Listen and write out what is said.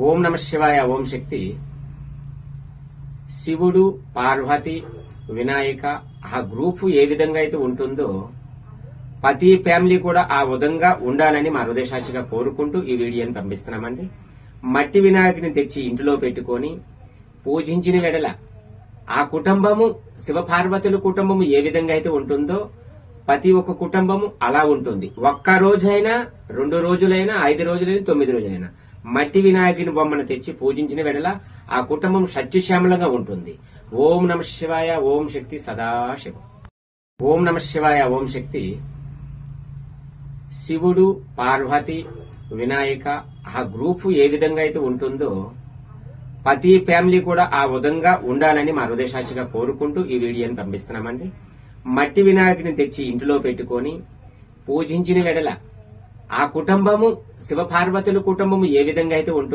ఓం నమ శివాయ. ఓం శక్తి. శివుడు, పార్వతి, వినాయక ఆ గ్రూప్ ఏ విధంగా అయితే ఉంటుందో ప్రతి ఫ్యామిలీ కూడా ఆ విధంగా ఉండాలని మా హృదయసాక్షిగా కోరుకుంటూ ఈ వీడియోని పంపిస్తున్నామండి. మట్టి వినాయకుని తెచ్చి ఇంటిలో పెట్టుకొని పూజించిన వెడల ఆ కుటుంబము శివపార్వతుల కుటుంబము ఏ విధంగా అయితే ఉంటుందో ప్రతి ఒక్క కుటుంబము అలా ఉంటుంది. ఒక్క రోజైనా, 2 రోజులైనా, 5 రోజులైనా, 9 రోజులైనా మట్టి వినాయకుని బొమ్మను తెచ్చి పూజించిన వెడల ఆ కుటుంబం సత్యశ్యామలంగా ఉంటుంది. ఓం నమ శివాయ. ఓం శక్తి. సదాశివం. ఓం నమ శివాయ. ఓం శక్తి. శివుడు, పార్వతి, వినాయక ఆ గ్రూప్ ఏ విధంగా అయితే ఉంటుందో ప్రతి ఫ్యామిలీ కూడా ఆ విధంగా ఉండాలని మా హృదయసాక్షిగా కోరుకుంటూ ఈ వీడియోని పంపిస్తున్నామండి. మట్టి వినాయకుని తెచ్చి ఇంటిలో పెట్టుకొని పూజించిన వెడల ఆ కుటుంబము శివపార్వతుల కుటుంబము ఏ విధంగా అయితే ఉంటుందో